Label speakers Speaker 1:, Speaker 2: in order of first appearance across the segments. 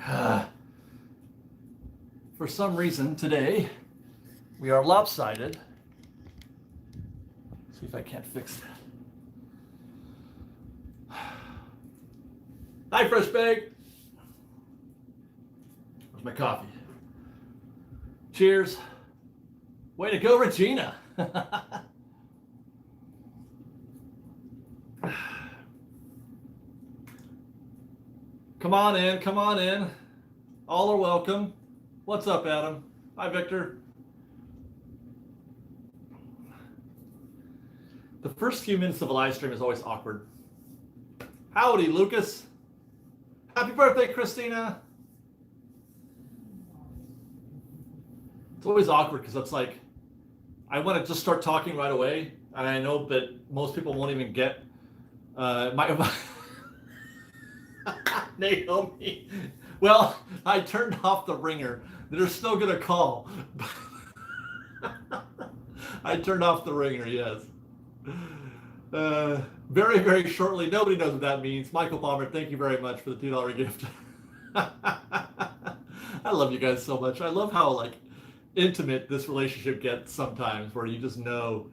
Speaker 1: For some reason today, we are lopsided. See if I can't fix that. Hi, Fresh Bag. Where's my coffee? Cheers. Way to go, Regina. Come on in, come on in. All are welcome. What's up, Adam? Hi, Victor. The first few minutes of a live stream is always awkward. Howdy, Lucas. Happy birthday, Christina. It's always awkward because it's like, I want to just start talking right away. And I know that most people won't even get my Naomi. Well, I turned off the ringer. They're still going to call. I turned off the ringer, yes. Very, very shortly. Nobody knows what that means. Michael Palmer, thank you very much for the $2 gift. I love you guys so much. I love how like intimate this relationship gets sometimes, where you just know,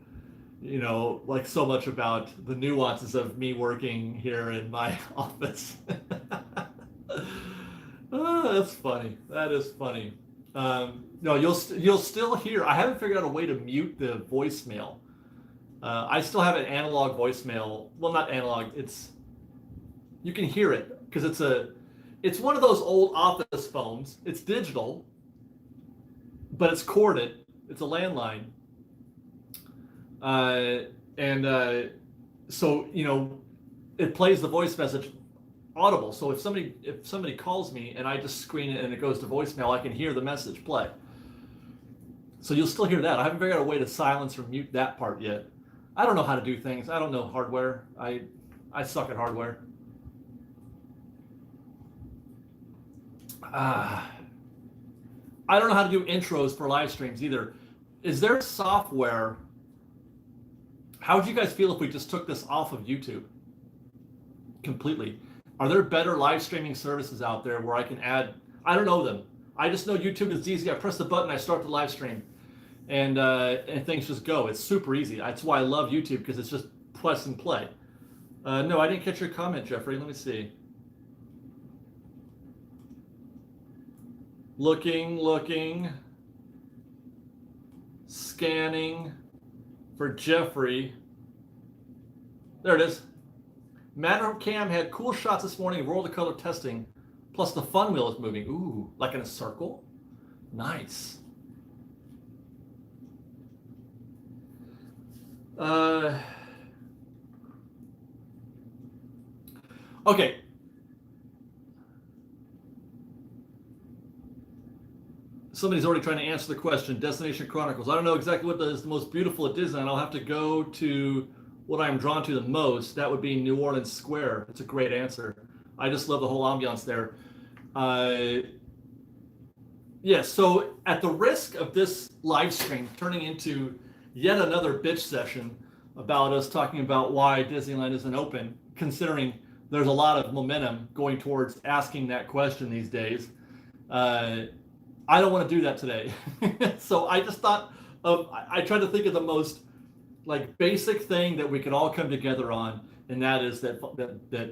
Speaker 1: like so much about the nuances of me working here in my office. Oh, that's funny. That is funny. No, you'll still hear. I haven't figured out a way to mute the voicemail. I still have an analog voicemail. Well, not analog. You can hear it because it's one of those old office phones. It's digital, but it's corded. It's a landline. So it plays the voice message audible. So if somebody calls me and I just screen it and it goes to voicemail, I can hear the message play. So you'll still hear that. I haven't figured out a way to silence or mute that part yet. I don't know how to do things. I don't know hardware. I suck at hardware. I don't know how to do intros for live streams either. Is there software? How would you guys feel if we just took this off of YouTube completely? Are there better live streaming services out there where I can add? I don't know them. I just know YouTube is easy. I press the button, I start the live stream, and things just go. It's super easy. That's why I love YouTube, because it's just press and play. No, I didn't catch your comment, Jeffrey. Let me see. Looking, scanning for Jeffrey. There it is. Matterhorn Cam had cool shots this morning of World of Color testing, plus the fun wheel is moving. Ooh, like in a circle? Nice. Okay. Somebody's already trying to answer the question. Destination Chronicles. I don't know exactly what is the most beautiful at Disneyland. I'll have to go to what I'm drawn to the most. That would be New Orleans Square. It's a great answer. I just love the whole ambiance there. Yes, so at the risk of this live stream turning into yet another bitch session about us talking about why Disneyland isn't open, considering there's a lot of momentum going towards asking that question these days, I don't want to do that today. So I just thought I tried to think of the most like basic thing that we could all come together on, and that is that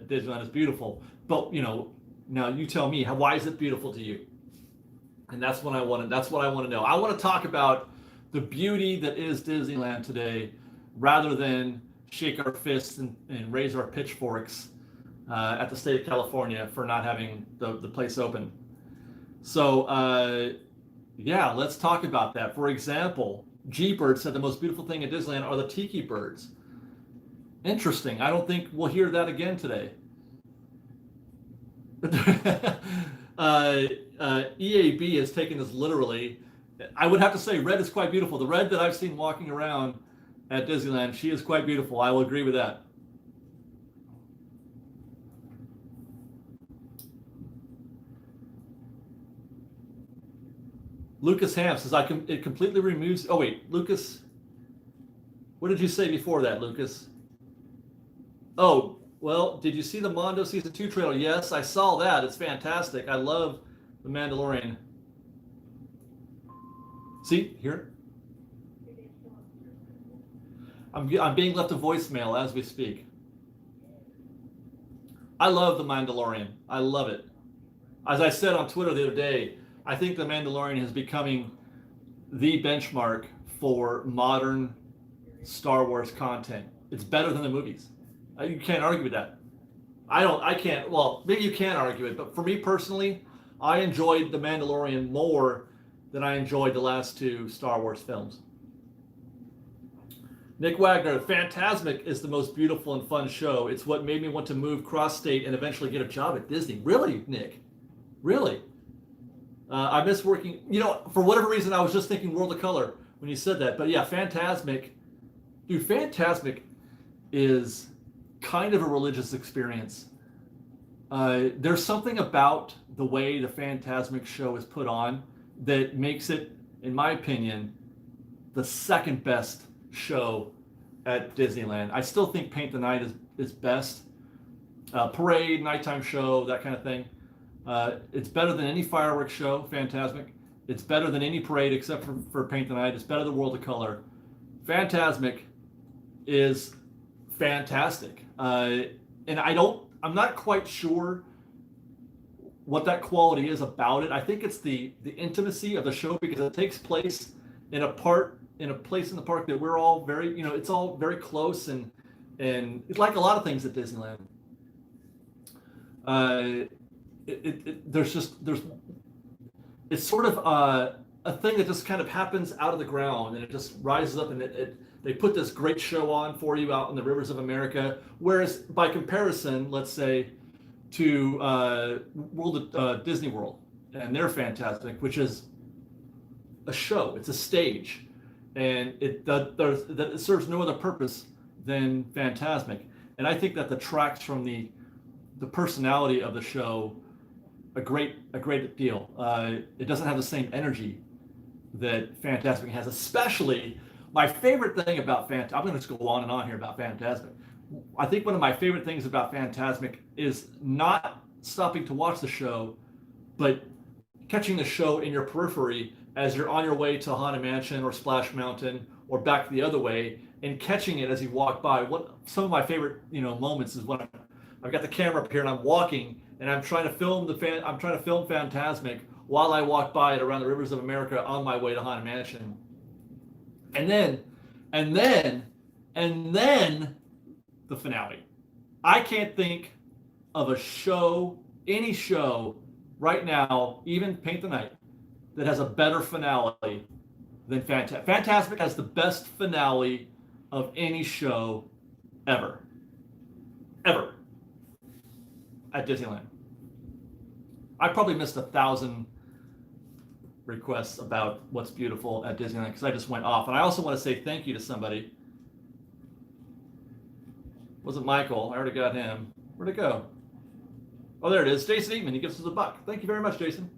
Speaker 1: Disneyland is beautiful. But now you tell me, why is it beautiful to you? And that's what I want to know. I want to talk about the beauty that is Disneyland today, rather than shake our fists and raise our pitchforks at the state of California for not having the place open. So yeah, let's talk about that. For example, G-Bird said the most beautiful thing at Disneyland are the tiki birds. Interesting. I don't think we'll hear that again today. EAB has taken this literally. I would have to say Red is quite beautiful. The Red that I've seen walking around at Disneyland, she is quite beautiful. I will agree with that. Lucas Ham says, it completely removes. Oh, wait, Lucas. What did you say before that, Lucas? Oh, Well, did you see the Mondo season 2 trailer? Yes, I saw that. It's fantastic. I love the Mandalorian. See here. I'm being left a voicemail as we speak. I love the Mandalorian. I love it. As I said on Twitter the other day, I think the Mandalorian is becoming the benchmark for modern Star Wars content. It's better than the movies. You can't argue with that. I can't, well, maybe you can argue it, but for me personally, I enjoyed The Mandalorian more than I enjoyed the last 2 Star Wars films. Nick Wagner, Fantasmic is the most beautiful and fun show. It's what made me want to move cross-state and eventually get a job at Disney. Really, Nick? Really? I miss working, for whatever reason, I was just thinking World of Color when you said that. But yeah, Fantasmic, dude, Fantasmic is kind of a religious experience. There's something about the way the Fantasmic show is put on that makes it, in my opinion, the second best show at Disneyland. I still think Paint the Night is best. Parade, nighttime show, that kind of thing. It's better than any fireworks show, Fantasmic. It's better than any parade except for Paint the Night. It's better than World of Color. Fantasmic is fantastic. And I'm not quite sure what that quality is about it. I think it's the intimacy of the show because it takes place in a place in the park that we're all very, it's all very close and it's like a lot of things at Disneyland. It's sort of a thing that just kind of happens out of the ground and it just rises up and they put this great show on for you out in the rivers of America. Whereas by comparison, let's say to Disney World and they're Fantastic, which is a show, it's a stage. And it serves no other purpose than Fantasmic. And I think that detracts from the personality of the show a great deal. It doesn't have the same energy that Fantasmic has, especially my favorite thing about I'm going to just go on and on here about Fantasmic. I think one of my favorite things about Fantasmic is not stopping to watch the show, but catching the show in your periphery as you're on your way to Haunted Mansion or Splash Mountain or back the other way and catching it as you walk by. Some of my favorite moments is when I've got the camera up here and I'm walking and I'm trying to film Fantasmic while I walk by it around the rivers of America on my way to Haunted Mansion. And then the finale. I can't think of any show right now, even Paint the Night, that has a better finale than Fantasmic. Fantasmic has the best finale of any show ever at Disneyland. I probably missed 1,000 requests about what's beautiful at Disneyland because I just went off. And I also want to say thank you to somebody. Wasn't Michael? I already got him. Where'd it go? Oh, there it is. Jason Eatman. He gives us $1. Thank you very much, Jason.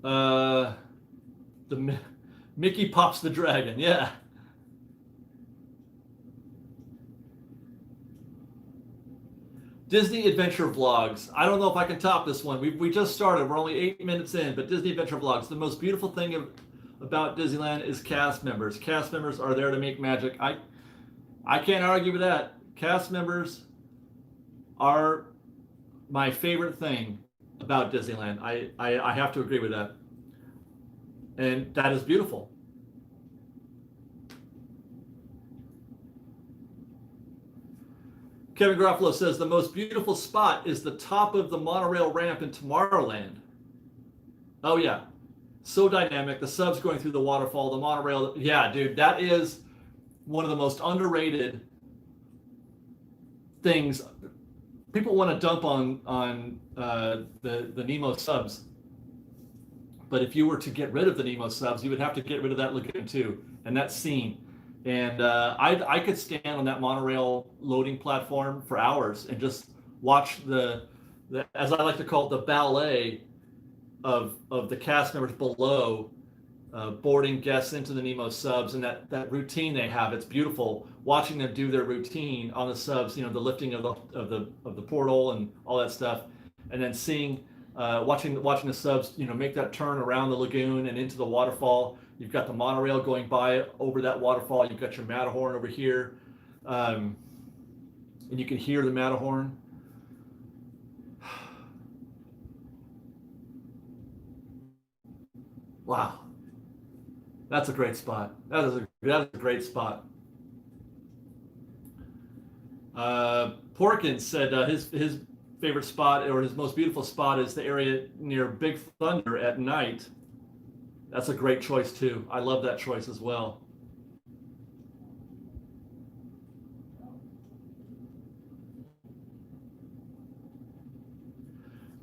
Speaker 1: The Mickey Pops the Dragon. Yeah. Disney Adventure Vlogs. I don't know if I can top this one. We just started. We're only 8 minutes in, but Disney Adventure Vlogs. The most beautiful thing about Disneyland is cast members. Cast members are there to make magic. I can't argue with that. Cast members are my favorite thing about Disneyland. I have to agree with that. And that is beautiful. Kevin Garofalo says the most beautiful spot is the top of the monorail ramp in Tomorrowland. Oh yeah, so dynamic. The subs going through the waterfall, the monorail. Yeah, dude, that is one of the most underrated things. People want to dump on the Nemo subs, but if you were to get rid of the Nemo subs, you would have to get rid of that lagoon too, and that scene. And I could stand on that monorail loading platform for hours and just watch the as I like to call it, the ballet of the cast members below boarding guests into the Nemo subs, and that routine they have. It's beautiful watching them do their routine on the subs. You know, the lifting of the portal and all that stuff, and then seeing watching the subs, you know, make that turn around the lagoon and into the waterfall. You've got the monorail going by over that waterfall. You've got your Matterhorn over here, and you can hear the Matterhorn. Wow, that's a great spot. That is a great spot. Porkins said his favorite spot, or his most beautiful spot, is the area near Big Thunder at night. That's a great choice too. I love that choice as well.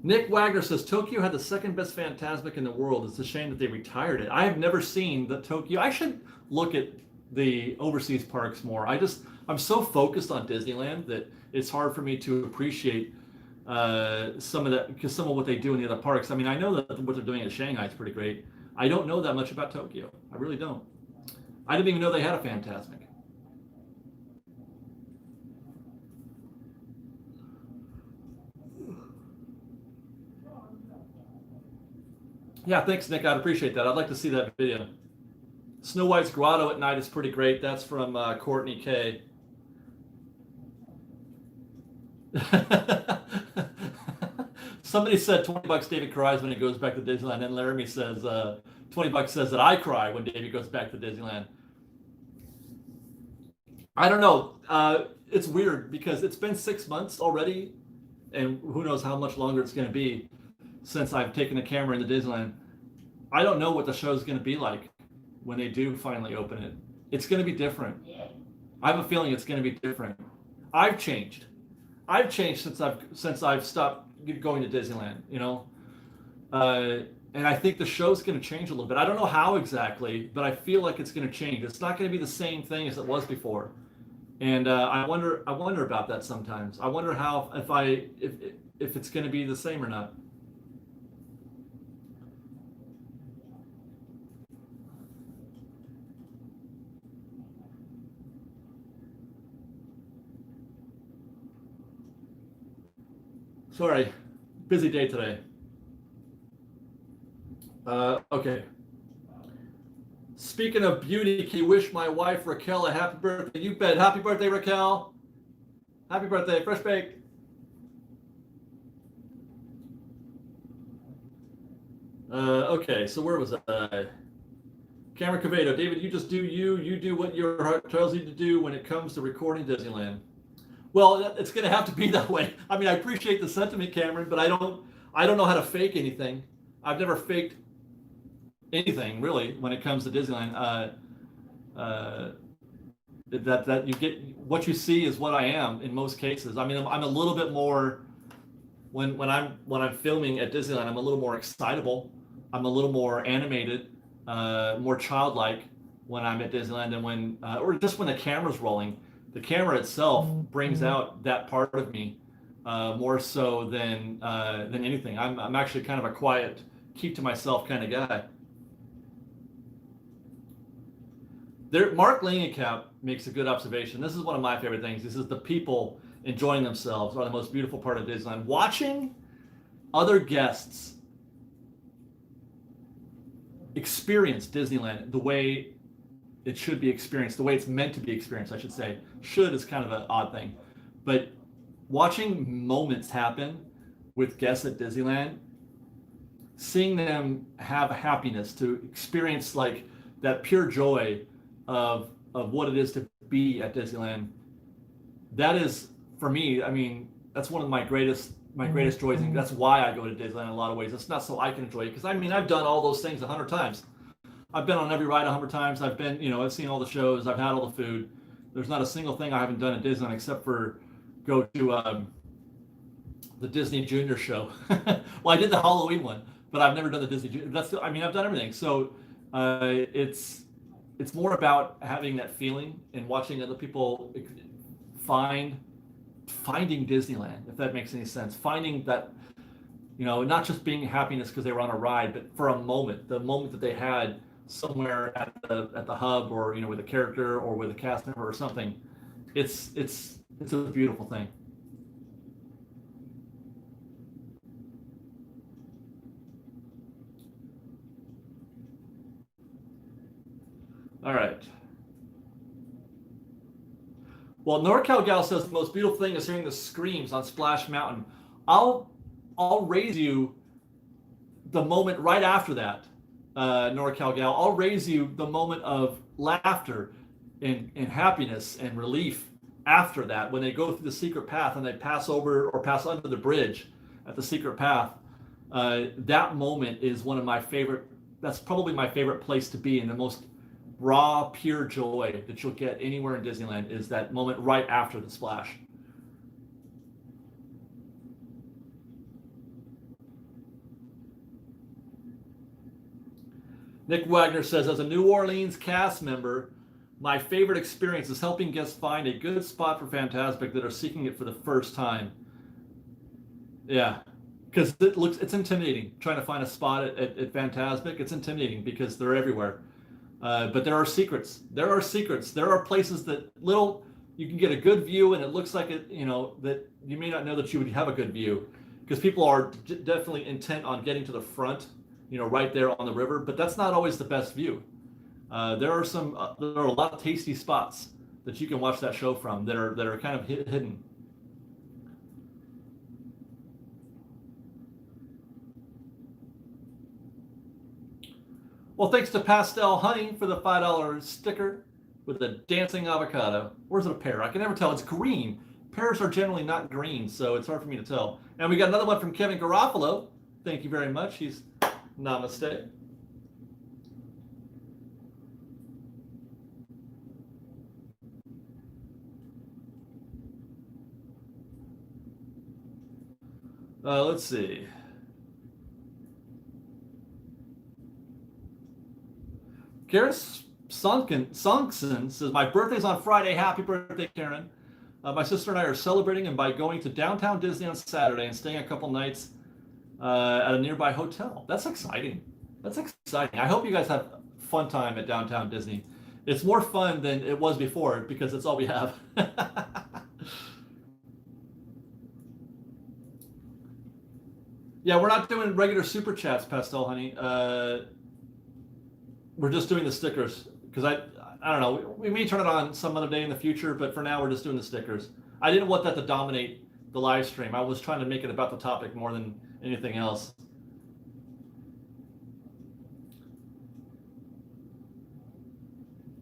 Speaker 1: Nick Wagner says Tokyo had the second best Fantasmic in the world. It's a shame that they retired it. I have never seen the Tokyo. I should look at the overseas parks more. I'm so focused on Disneyland that it's hard for me to appreciate some of that, because some of what they do in the other parks. I mean, I know that what they're doing at Shanghai is pretty great. I don't know that much about Tokyo. I really don't. I didn't even know they had a Fantasmic. Yeah, thanks, Nick. I'd appreciate that. I'd like to see that video. Snow White's Grotto at night is pretty great. That's from Courtney K. Somebody said $20 David cries when he goes back to Disneyland, and Laramie says $20 says that I cry when David goes back to Disneyland. I don't know. It's weird because it's been 6 months already, and who knows how much longer it's going to be since I've taken the camera into Disneyland. I don't know what the show is going to be like when they do finally open it. It's going to be different. I have a feeling it's going to be different. I've changed since I've stopped going to Disneyland, you know, and I think the show's going to change a little bit. I don't know how exactly, but I feel like it's going to change. It's not going to be the same thing as it was before, and I wonder about that sometimes. I wonder how if it's going to be the same or not. Sorry, busy day today. Okay. Speaking of beauty, can you wish my wife Raquel a happy birthday? You bet. Happy birthday, Raquel. Happy birthday, fresh baked. Okay, so where was I? Cameron Cavedo, David, you just do you do what your heart tells you to do when it comes to recording Disneyland. Well, it's going to have to be that way. I mean, I appreciate the sentiment, Cameron, but I don't know how to fake anything. I've never faked anything really when it comes to Disneyland. That you get what you see is what I am in most cases. I mean, I'm a little bit more when I'm filming at Disneyland. I'm a little more excitable. I'm a little more animated, more childlike when I'm at Disneyland, and when or just when the camera's rolling. The camera itself brings out that part of me more so than anything. I'm actually kind of a quiet, keep to myself kind of guy. Mark Langenkamp makes a good observation. This is one of my favorite things. This is the people enjoying themselves are the most beautiful part of Disneyland. Watching other guests experience Disneyland the way it should be experienced, the way it's meant to be experienced, I should say. Should is kind of an odd thing. But watching moments happen with guests at Disneyland, seeing them have a happiness to experience like that pure joy of what it is to be at Disneyland, that is, for me, I mean, that's one of my greatest joys, and that's why I go to Disneyland in a lot of ways. It's not so I can enjoy it, because I mean, I've done all those things 100 times. I've been on every ride 100 times. I've been, you know, I've seen all the shows. I've had all the food. There's not a single thing I haven't done at Disneyland except for go to the Disney Junior show. Well, I did the Halloween one, but I've never done the Disney Junior. I mean, I've done everything. So it's more about having that feeling and watching other people finding Disneyland, if that makes any sense. Finding that, you know, not just being happiness because they were on a ride, but for a moment, the moment that they had somewhere at the hub, or with a character or with a cast member or something. It's a beautiful thing. All right. Well, NorCal Gal says the most beautiful thing is hearing the screams on Splash Mountain. I'll raise you the moment right after that, NorCal Gal. I'll raise you the moment of laughter and happiness and relief after that, when they go through the secret path and they pass over or pass under the bridge at the secret path. That moment is one of my favorite. That's probably my favorite place to be, and the most raw, pure joy that you'll get anywhere in Disneyland is that moment right after the splash. Nick Wagner says, as a New Orleans cast member, my favorite experience is helping guests find a good spot for Fantasmic that are seeking it for the first time. Yeah, because it's intimidating trying to find a spot at Fantasmic. It's intimidating because they're everywhere. But there are secrets. There are places that you can get a good view, and it looks like that you may not know that you would have a good view, because people are definitely intent on getting to the front, right there on the river. But that's not always the best view. There are a lot of tasty spots that you can watch that show from that are kind of hidden. Well, thanks to Pastel Honey for the $5 sticker with the dancing avocado. Or is it a pear? I can never tell. It's green. Pears are generally not green, so it's hard for me to tell. And we got another one from Kevin Garofalo. Thank you very much. He's namaste. Let's see. Gareth Sunkson says, my birthday's on Friday. Happy birthday, Karen. My sister and I are celebrating and by going to downtown Disney on Saturday and staying a couple nights at a nearby hotel. That's exciting. I hope you guys have a fun time at downtown Disney. It's more fun than it was before because it's all we have. Yeah, we're not doing regular super chats, Pastel Honey. We're just doing the stickers because I don't know. We may turn it on some other day in the future, but for now we're just doing the stickers. I didn't want that to dominate the live stream. I was trying to make it about the topic more than anything else.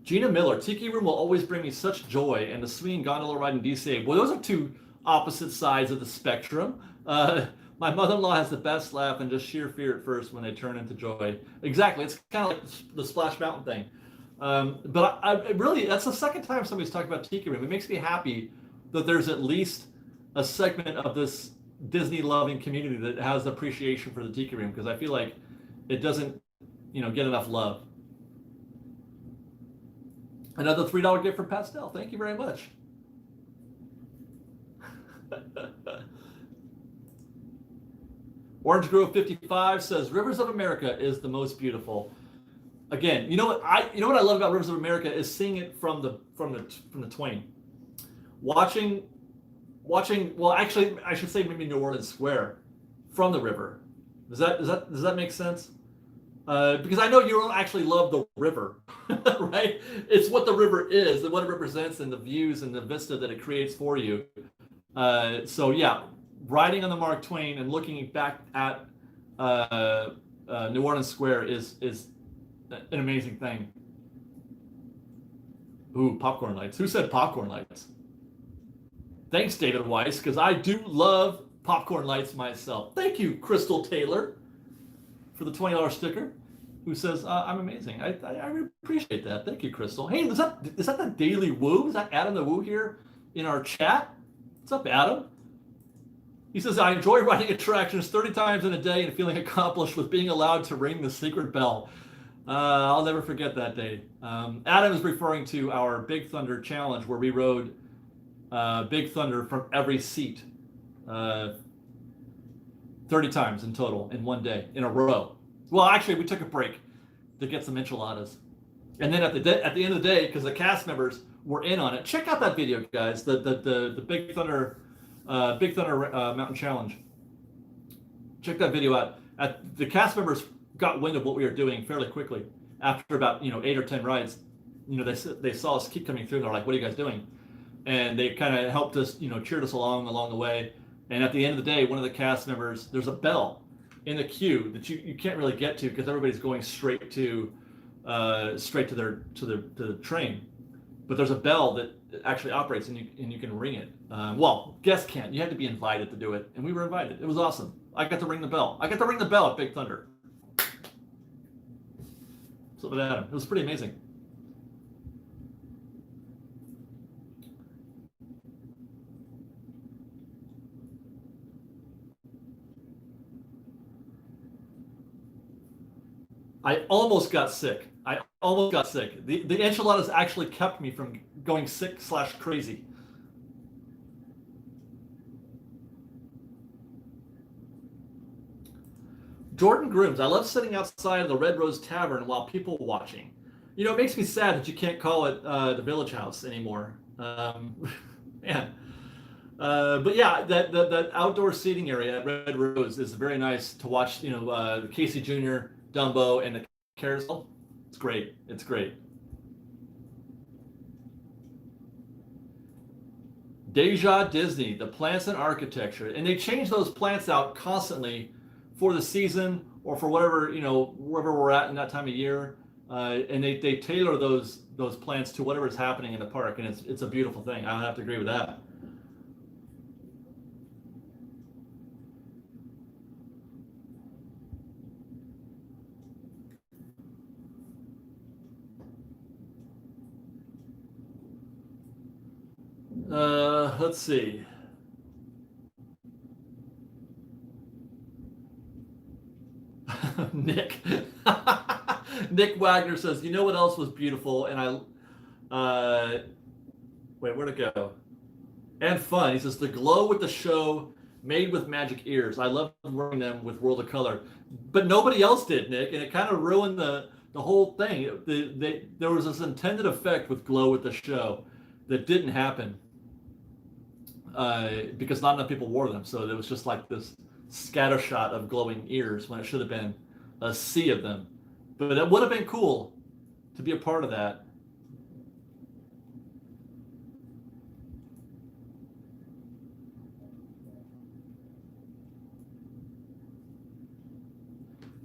Speaker 1: Gina Miller, Tiki Room will always bring me such joy, and the swinging gondola ride in DCA. Well, those are two opposite sides of the spectrum. My mother-in-law has the best laugh and just sheer fear at first when they turn into joy. Exactly. It's kind of like the Splash Mountain thing. But I really, that's the second time somebody's talked about Tiki Room. It makes me happy that there's at least a segment of this Disney-loving community that has appreciation for the Tiki Room, because I feel like it doesn't, get enough love. Another $3 gift from Pastel. Thank you very much. Orange Grove 55 says Rivers of America is the most beautiful. Again, you know what I love about Rivers of America is seeing it from the Twain. Watching well, actually I should say maybe New Orleans Square from the river. Does that make sense? Because I know you don't actually love the river, right? It's what the river is and what it represents and the views and the vista that it creates for you. So yeah, riding on the Mark Twain and looking back at New Orleans Square is an amazing thing. Ooh, popcorn lights. Who said popcorn lights? Thanks, David Weiss, because I do love popcorn lights myself. Thank you, Crystal Taylor, for the $20 sticker, who says, I'm amazing. I appreciate that. Thank you, Crystal. Hey, is that the Daily Woo? Is that Adam the Woo here in our chat? What's up, Adam? He says, I enjoy riding attractions 30 times in a day and feeling accomplished with being allowed to ring the secret bell. I'll never forget that day. Adam is referring to our Big Thunder challenge, where we rode Big Thunder from every seat 30 times in total in one day, in a row. Well, actually, we took a break. to get some enchiladas. And then at the end of the day, because the cast members were in on it, check out that video, guys. The Big Thunder Mountain Challenge. Check that video out. The cast members got wind of what we were doing fairly quickly. After about 8 or 10 rides, they saw us keep coming through. And they're like, "What are you guys doing?" And they kind of helped us, cheered us along the way. And at the end of the day, one of the cast members, there's a bell in the queue that you can't really get to because everybody's going straight to the train. But there's a bell that actually operates, and you can ring it. Well, guests can't. You had to be invited to do it, and we were invited. It was awesome. I got to ring the bell. I got to ring the bell at Big Thunder. So it was pretty amazing. I almost got sick. The enchiladas actually kept me from going sick/crazy. Jordan Grooms, I love sitting outside of the Red Rose Tavern while people watching. It makes me sad that you can't call it the Village House anymore. Yeah. But yeah, that outdoor seating area at Red Rose is very nice to watch. Casey Jr., Dumbo, and the carousel. It's great. It's great. Deja Disney, the plants and architecture, and they change those plants out constantly for the season or for whatever wherever we're at in that time of year, and they tailor those plants to whatever is happening in the park, and it's a beautiful thing. I have to agree with that. Let's see. Nick Nick Wagner says, "You know what else was beautiful?" And wait, where'd it go? And fun. He says, "The glow with the show made with magic ears. I love wearing them with World of Color, but nobody else did, Nick, and it kind of ruined the whole thing. There was this intended effect with glow with the show that didn't happen because not enough people wore them. So there was just like this scattershot of glowing ears when it should have been a sea of them. But it would have been cool to be a part of that."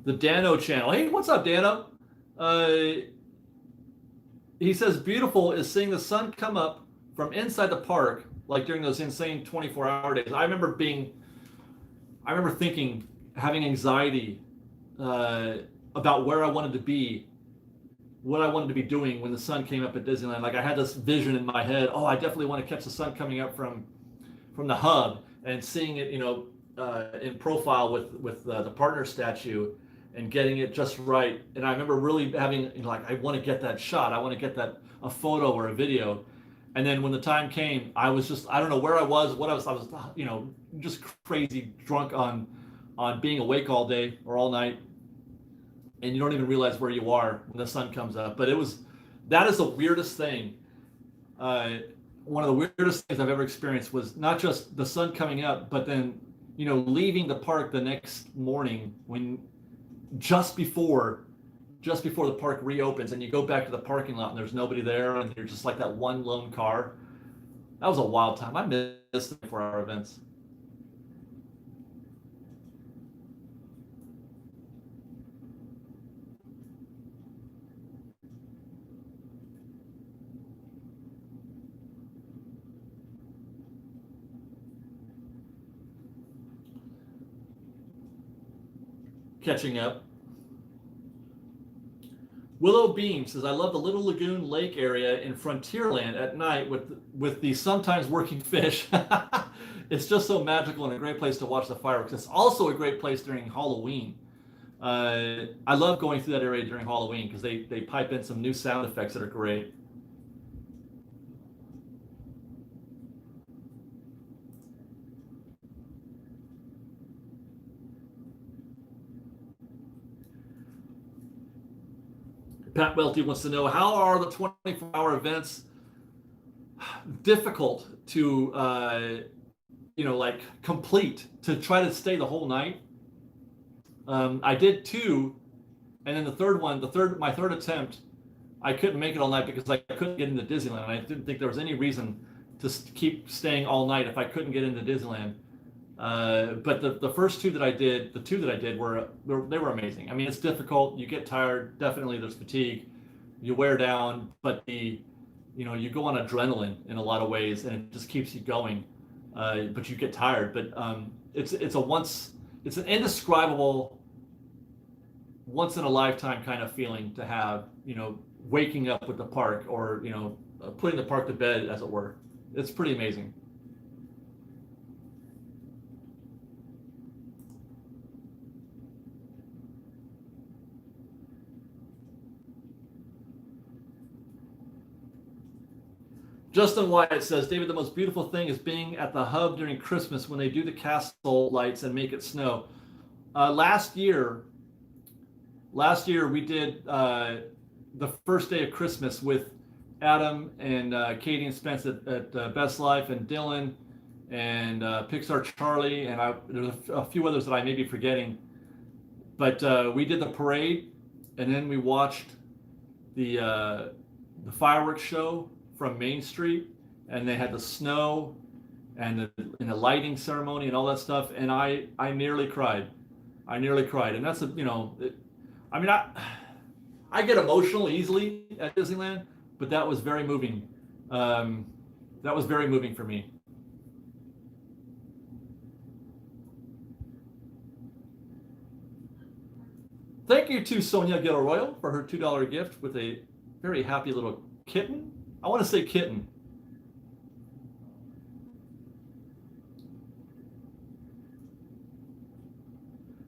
Speaker 1: The Dano channel. Hey, what's up, Dano? He says, "Beautiful is seeing the sun come up from inside the park, like during those insane 24-hour days." I remember thinking, having anxiety about where I wanted to be, what I wanted to be doing when the sun came up at Disneyland. Like I had this vision in my head. Oh, I definitely want to catch the sun coming up from the hub and seeing it, in profile with the partner statue and getting it just right. And I remember really having I want to get that shot. I want to get a photo or a video. And then when the time came, I was just, I don't know where I was, I was just crazy drunk on being awake all day or all night. And you don't even realize where you are when the sun comes up. But that is the weirdest thing. One of the weirdest things I've ever experienced was not just the sun coming up, but then, leaving the park the next morning when just before the park reopens and you go back to the parking lot and there's nobody there and you're just like that one lone car. That was a wild time. I missed the 24-hour events. Catching up. Willow Beam says, "I love the Little Lagoon Lake area in Frontierland at night with the sometimes working fish." It's just so magical and a great place to watch the fireworks. It's also a great place during Halloween. I love going through that area during Halloween because they pipe in some new sound effects that are great. Pat Welty wants to know, how are the 24-hour events difficult to like complete, to try to stay the whole night? I did two, and then my third attempt, I couldn't make it all night because I couldn't get into Disneyland, and I didn't think there was any reason to keep staying all night if I couldn't get into Disneyland. But the first two that I did, the two that I did they were amazing. I mean, it's difficult. You get tired. Definitely, there's fatigue. You wear down, but you go on adrenaline in a lot of ways, and it just keeps you going. But you get tired. But it's an indescribable, once in a lifetime kind of feeling to have. Waking up with the park, or putting the park to bed, as it were. It's pretty amazing. Justin Wyatt says, David, the most beautiful thing is being at the hub during Christmas when they do the castle lights and make it snow. Last year we did the first day of Christmas with Adam and Katie and Spence at Best Life, and Dylan and Pixar Charlie, and there's a few others that I may be forgetting. But we did the parade, and then we watched the fireworks show from Main Street, and they had the snow and the lighting ceremony and all that stuff, and I nearly cried. And that's I get emotional easily at Disneyland, but that was very moving. That was very moving for me. Thank you to Sonia Guerrero for her $2 gift with a very happy little kitten. I want to say kitten.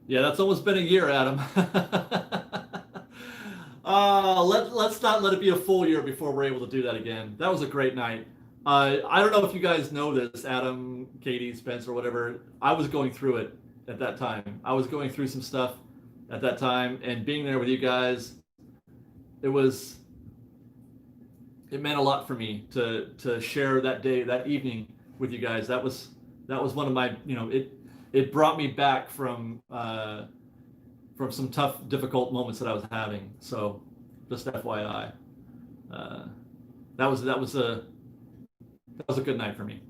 Speaker 1: Yeah, that's almost been a year, Adam. Let's not let it be a full year before we're able to do that again. That was a great night. I don't know if you guys know this, Adam, Katie, Spencer, whatever. I was going through it at that time. I was going through some stuff at that time, and being there with you guys, it meant a lot for me to share that day, that evening with you guys. That was one of my, it brought me back from some tough, difficult moments that I was having. So just FYI, that was a good night for me.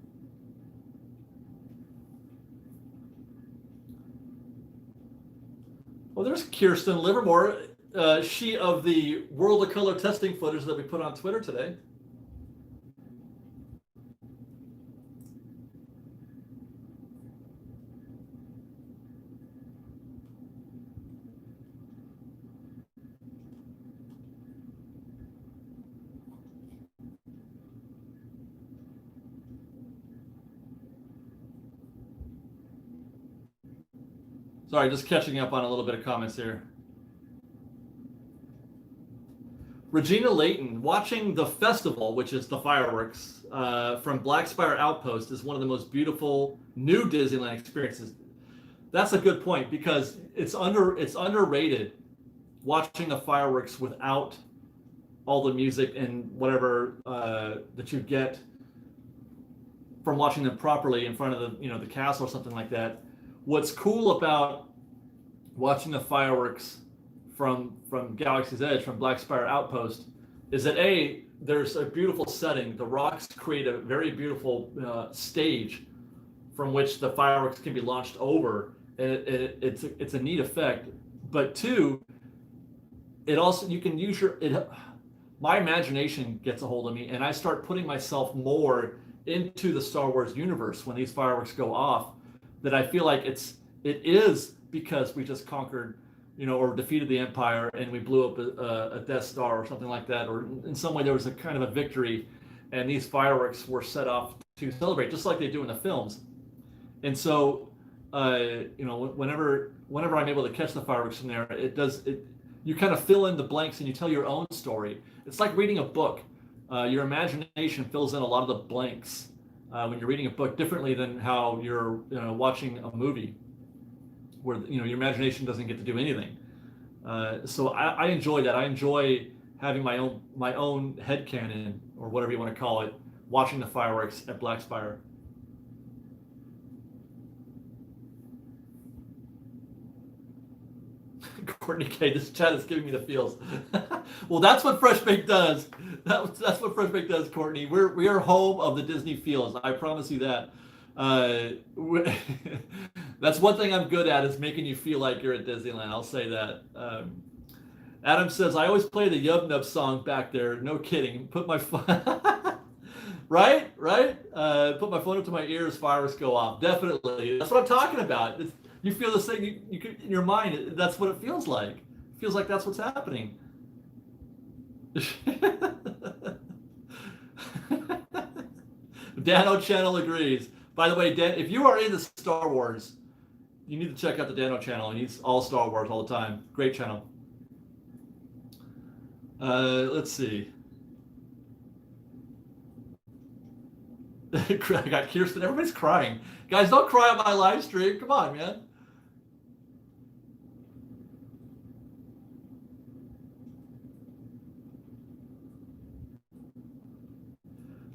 Speaker 1: Well, there's Kirsten Livermore. She of the World of Color testing footage that we put on Twitter today. Sorry, just catching up on a little bit of comments here. Regina Layton, watching the festival, which is the fireworks from Black Spire Outpost, is one of the most beautiful new Disneyland experiences. That's a good point, because it's underrated watching the fireworks without all the music and whatever that you get from watching them properly in front of the castle or something like that. What's cool about watching the fireworks from Galaxy's Edge, from Black Spire Outpost, is that there's a beautiful setting. The rocks create a very beautiful stage from which the fireworks can be launched over, and it's a neat effect. But two, it also, you can use my imagination gets a hold of me, and I start putting myself more into the Star Wars universe when these fireworks go off, that I feel like it is because we just conquered, or defeated the Empire, and we blew up a Death Star or something like that, or in some way there was a kind of a victory, and these fireworks were set off to celebrate, just like they do in the films. And so, whenever I'm able to catch the fireworks from there, you kind of fill in the blanks and you tell your own story. It's like reading a book. Your imagination fills in a lot of the blanks when you're reading a book, differently than how you're watching a movie, where your imagination doesn't get to do anything. So I enjoy that. I enjoy having my own headcanon, or whatever you want to call it, watching the fireworks at Black Spire. Courtney K, this chat is giving me the feels. Well, that's what Fresh Baked does. That's what Fresh Baked does, Courtney. We are home of the Disney feels. I promise you that. That's one thing I'm good at, is making you feel like you're at Disneyland. I'll say that. Adam says, I always play the Yub Nub song back there. No kidding. Put my phone right. Put my phone up to my ears. Fireworks go off. Definitely. That's what I'm talking about. You feel this thing, you could, in your mind, that's what it feels like. It feels like that's what's happening. Dano Channel agrees. By the way, Dan, if you are into Star Wars, you need to check out the Dano Channel. He's all Star Wars all the time. Great channel. Let's see. I got Kirsten. Everybody's crying. Guys, don't cry on my live stream. Come on, man.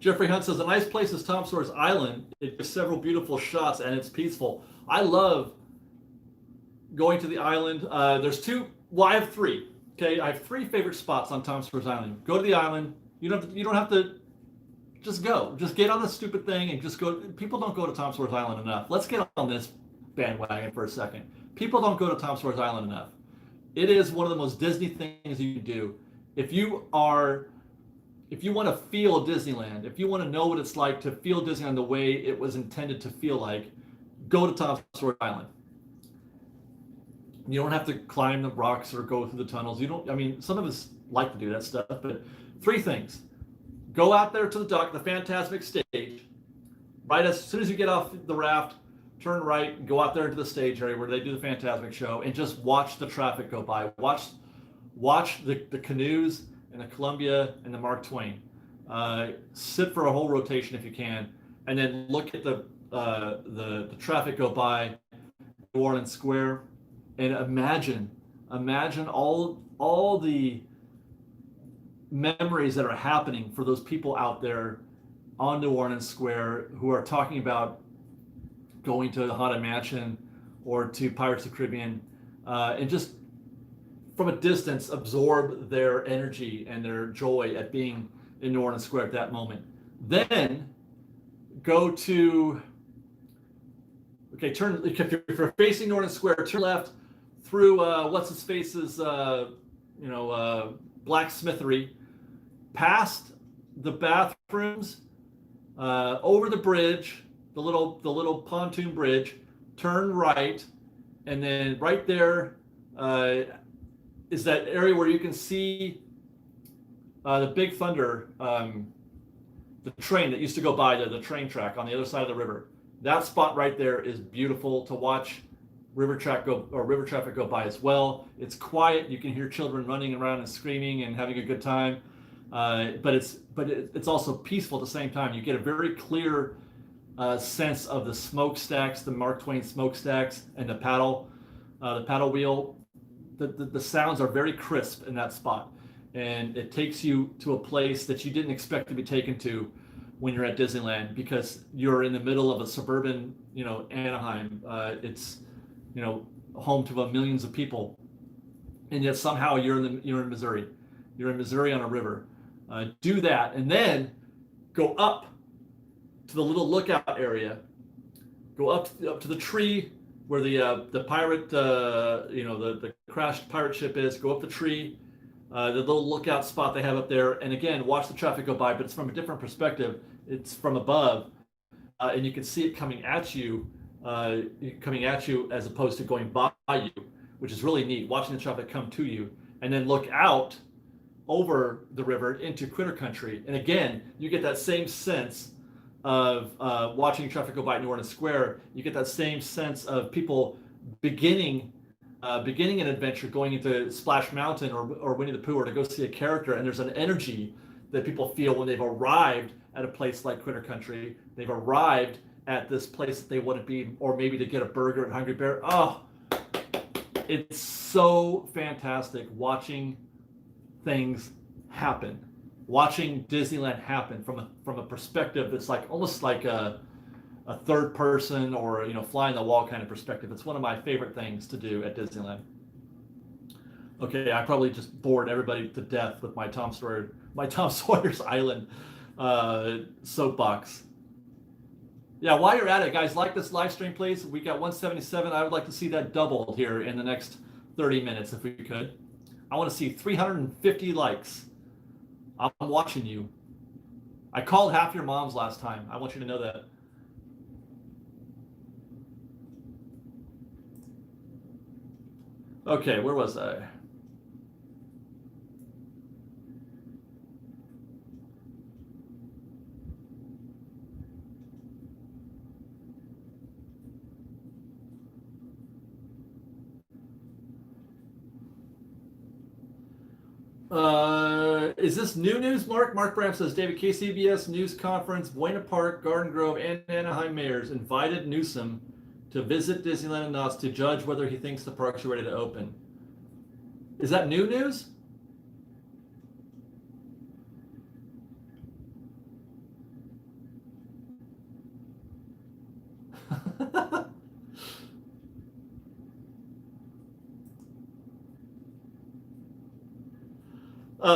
Speaker 1: Jeffrey Hunt says, a nice place is Tom Sawyer's Island. It has several beautiful shots and it's peaceful. I love going to the island. There's two, well, I have three. Okay, I have three favorite spots on Tom Sawyer's Island. Go to the island. You don't have to just go. Just get on the stupid thing and just go. People don't go to Tom Sawyer's Island enough. Let's get on this bandwagon for a second. People don't go to Tom Sawyer's Island enough. It is one of the most Disney things you can do. If you want to feel Disneyland, if you want to know what it's like to feel Disneyland the way it was intended to feel like, go to Tom Sawyer's Island. You don't have to climb the rocks or go through the tunnels. Some of us like to do that stuff, but three things. Go out there to the dock, the Fantasmic stage. Right as soon as you get off the raft, turn right and go out there into the stage area where they do the Fantasmic show and just watch the traffic go by. Watch the canoes and the Columbia and the Mark Twain. Sit for a whole rotation if you can, and then look at the traffic go by New Orleans Square, and imagine all the memories that are happening for those people out there on New Orleans Square who are talking about going to the Haunted Mansion or to Pirates of the Caribbean, and just from a distance absorb their energy and their joy at being in New Orleans Square at that moment. Then go to, if you're facing New Orleans Square, turn left through what's-his-face's blacksmithery, past the bathrooms, over the bridge, the little pontoon bridge, turn right, and then right there is that area where you can see the Big Thunder, the train that used to go by the train track on the other side of the river. That spot right there is beautiful to watch river traffic go by as well. It's quiet. You can hear children running around and screaming and having a good time. But it's also peaceful at the same time. You get a very clear sense of the smokestacks, the Mark Twain smokestacks, and the paddle wheel. The sounds are very crisp in that spot, and it takes you to a place that you didn't expect to be taken to when you're at Disneyland, because you're in the middle of a suburban, Anaheim. It's, home to millions of people, and yet somehow you're in Missouri. You're in Missouri on a river. Do that, and then go up to the little lookout area. Go up to the tree where the pirate, the crashed pirate ship is. Go up the tree, the little lookout spot they have up there, and again, watch the traffic go by, but it's from a different perspective. It's from above, and you can see it coming at you as opposed to going by you, which is really neat, watching the traffic come to you, and then look out over the river into Critter Country. And again, you get that same sense of watching traffic go by at New Orleans Square. You get that same sense of people beginning an adventure, going into Splash Mountain or Winnie the Pooh, or to go see a character, and there's an energy that people feel when they've arrived at a place like Critter Country. They've arrived at this place that they want to be, or maybe to get a burger at Hungry Bear. Oh, it's so fantastic watching things happen, watching Disneyland happen from a perspective that's like almost like a third person or fly on the wall kind of perspective. It's one of my favorite things to do at Disneyland. Okay, I probably just bored everybody to death with my Tom Sawyer's Island soapbox. Yeah, while you're at it, guys, like this live stream, please. We got 177. I would like to see that doubled here in the next 30 minutes if we could. I want to see 350 likes. I'm watching you. I called half your moms last time. I want you to know that. Okay, where was I? Is this new news, Mark? Mark Bram says, David, KCBS News Conference, Buena Park, Garden Grove, and Anaheim mayors invited Newsom to visit Disneyland and Knott's to judge whether he thinks the parks are ready to open. Is that new news?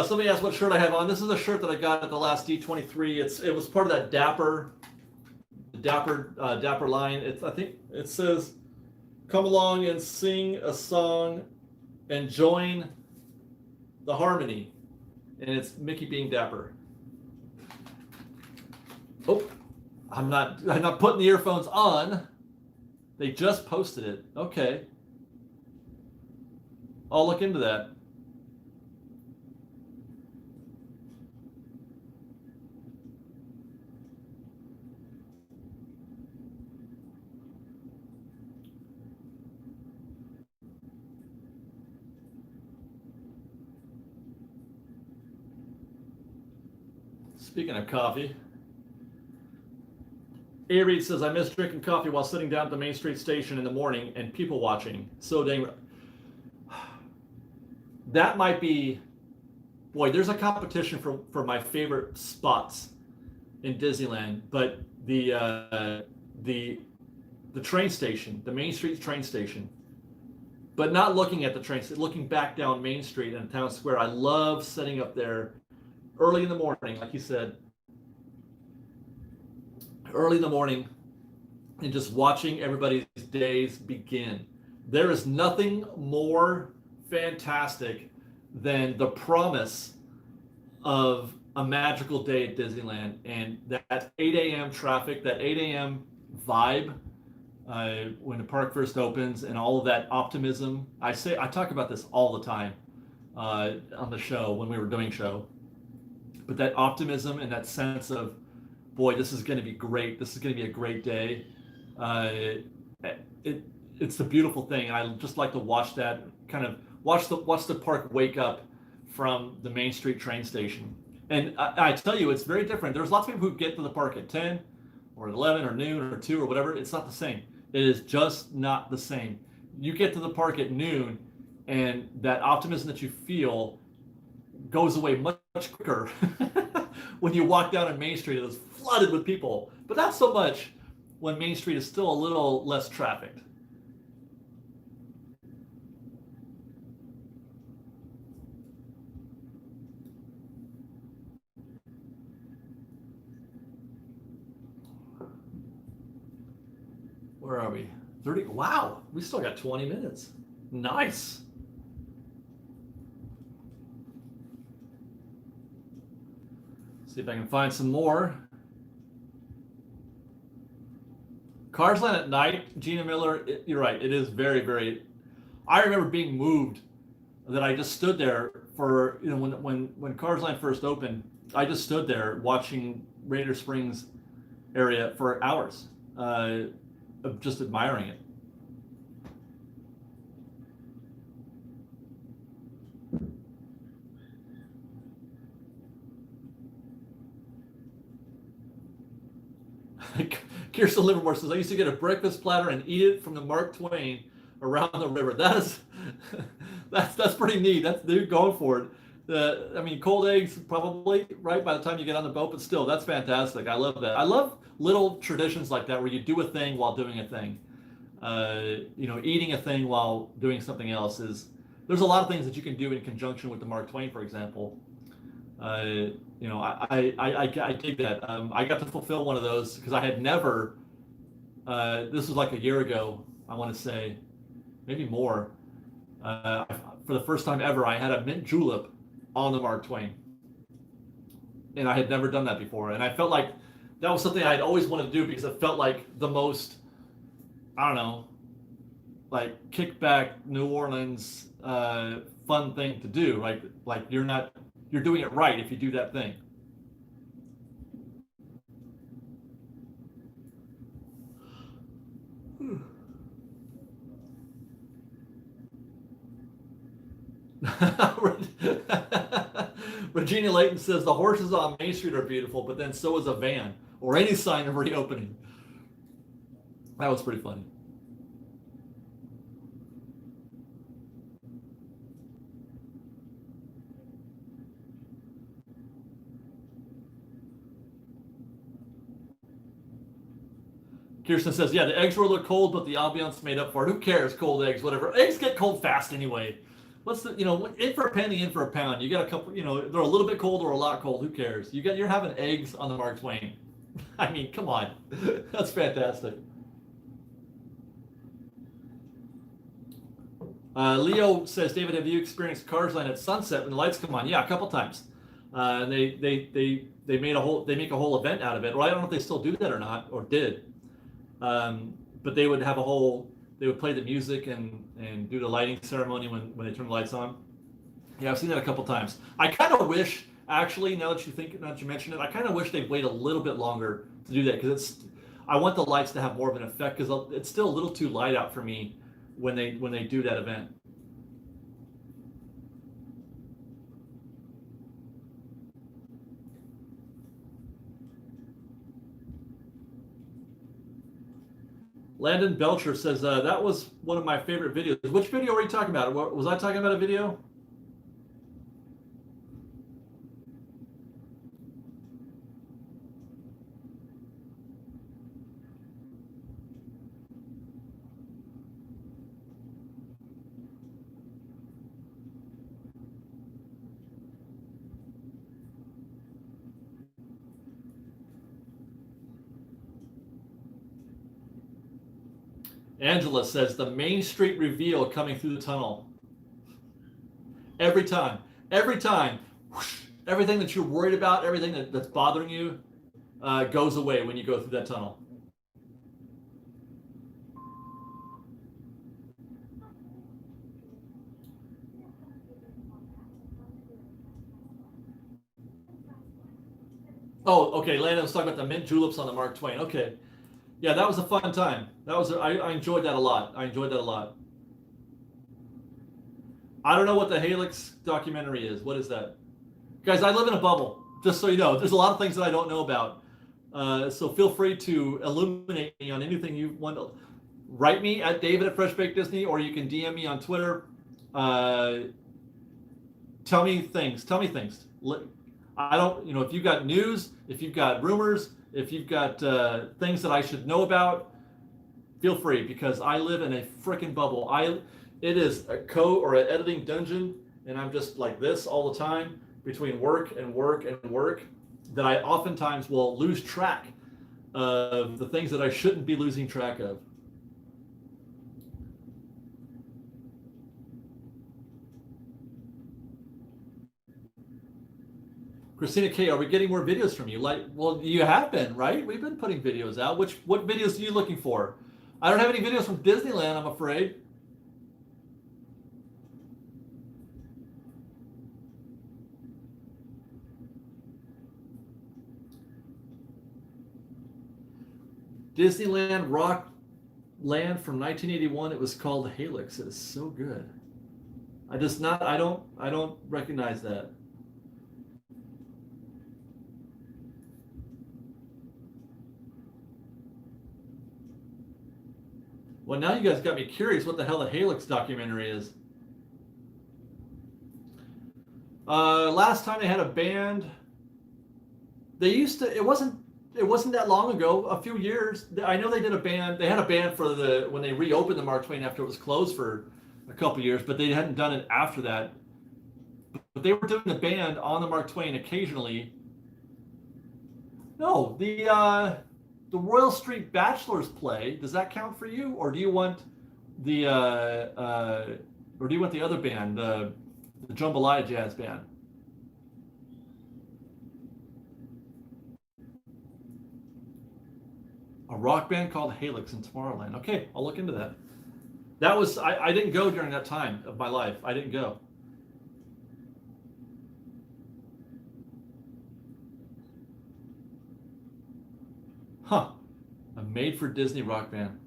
Speaker 1: Somebody asked what shirt I have on. This is a shirt that I got at the last D23. It was part of that Dapper line. I think it says, "Come along and sing a song and join the harmony," and it's Mickey being Dapper. Oh, I'm not putting the earphones on. They just posted it. Okay, I'll look into that. Speaking of coffee, A. Reed says, I miss drinking coffee while sitting down at the Main Street station in the morning and people watching. So dang. That might be, boy, there's a competition for my favorite spots in Disneyland, but the train station, the Main Street train station, but not looking at the train, looking back down Main Street and Town Square. I love sitting up there early in the morning, like you said, early in the morning, and just watching everybody's days begin. There is nothing more fantastic than the promise of a magical day at Disneyland, and that 8 a.m. traffic, that 8 a.m. vibe when the park first opens, and all of that optimism. I talk about this all the time on the show when we were doing show. But that optimism and that sense of, boy, this is going to be great. This is going to be a great day. It's a beautiful thing. And I just like to watch that, kind of watch the park wake up from the Main Street train station. And I tell you, it's very different. There's lots of people who get to the park at 10 or 11 or noon or 2 or whatever. It's not the same. It is just not the same. You get to the park at noon, and that optimism that you feel goes away much quicker when you walk down on Main Street. It is flooded with people, but not so much when Main Street is still a little less trafficked. Where are we? 30. Wow, we still got 20 minutes. Nice. See if I can find some more. Cars Land at night, Gina Miller, you're right. It is very, very. I remember being moved that I just stood there for, when Cars Land first opened, I just stood there watching Radiator Springs area for hours, of just admiring it. Kirsten Livermore says, I used to get a breakfast platter and eat it from the Mark Twain around the river. That's pretty neat. They're going for it. I mean, cold eggs probably right by the time you get on the boat, but still, that's fantastic. I love that. I love little traditions like that where you do a thing while doing a thing. Eating a thing while doing something else is. There's a lot of things that you can do in conjunction with the Mark Twain, for example. I dig that. I got to fulfill one of those because I had never. This was like a year ago, I want to say, maybe more. For the first time ever, I had a mint julep on the Mark Twain, and I had never done that before. And I felt like that was something I had always wanted to do because it felt like the most, I don't know, like kickback New Orleans fun thing to do. Like you're doing it right if you do that thing. Regina Layton says the horses on Main Street are beautiful, but then so is a van or any sign of reopening. That was pretty funny. Kirsten says, yeah, the eggs were a little cold, but the ambiance made up for it. Who cares? Cold eggs, whatever. Eggs get cold fast anyway. What's the, in for a penny, in for a pound. You got a couple, they're a little bit cold or a lot cold. Who cares? You're having eggs on the Mark Twain. I mean, come on. That's fantastic. Leo says, David, have you experienced Cars Land at sunset when the lights come on? Yeah, a couple times. And they make a whole event out of it. Well, I don't know if they still do that or not, or did. But they would have they would play the music and do the lighting ceremony when they turn the lights on. Yeah, I've seen that a couple times. I kind of wish, actually, now that you mention it, I kind of wish they'd wait a little bit longer to do that because I want the lights to have more of an effect because it's still a little too light out for me when they do that event. Landon Belcher says, that was one of my favorite videos. Which video were you talking about? Was I talking about a video? Angela says, the Main Street reveal coming through the tunnel. Every time, whoosh, everything that you're worried about, everything that's bothering you goes away when you go through that tunnel. Oh, okay. Landon was talking about the mint juleps on the Mark Twain. Okay. Yeah, that was a fun time. I enjoyed that a lot. I don't know what the Helix documentary is. What is that? Guys, I live in a bubble, just so you know. There's a lot of things that I don't know about. So feel free to illuminate me on anything you want to. Write me at David at Fresh Baked Disney, or you can DM me on Twitter. Tell me things. I don't, if you've got news, if you've got rumors, if you've got things that I should know about, feel free because I live in a freaking bubble. It is a or an editing dungeon, and I'm just like this all the time between work and work and work that I oftentimes will lose track of the things that I shouldn't be losing track of. Christina K, are we getting more videos from you? Well, you have been, right? We've been putting videos out. What videos are you looking for? I don't have any videos from Disneyland, I'm afraid. Disneyland Rock Land from 1981. It was called Helix. It is so good. I don't recognize that. Well, now you guys got me curious what the hell the Helix documentary is. Last time they had a band, they used to. It wasn't that long ago. A few years. I know they did a band. They had a band for when they reopened the Mark Twain after it was closed for a couple years, but they hadn't done it after that. But they were doing the band on the Mark Twain occasionally. No, the Royal Street Bachelors play. Does that count for you, or do you want the other band, the Jambalaya Jazz Band? A rock band called Halix in Tomorrowland. Okay, I'll look into that. I didn't go during that time of my life. I didn't go. Huh. A made-for-Disney rock band.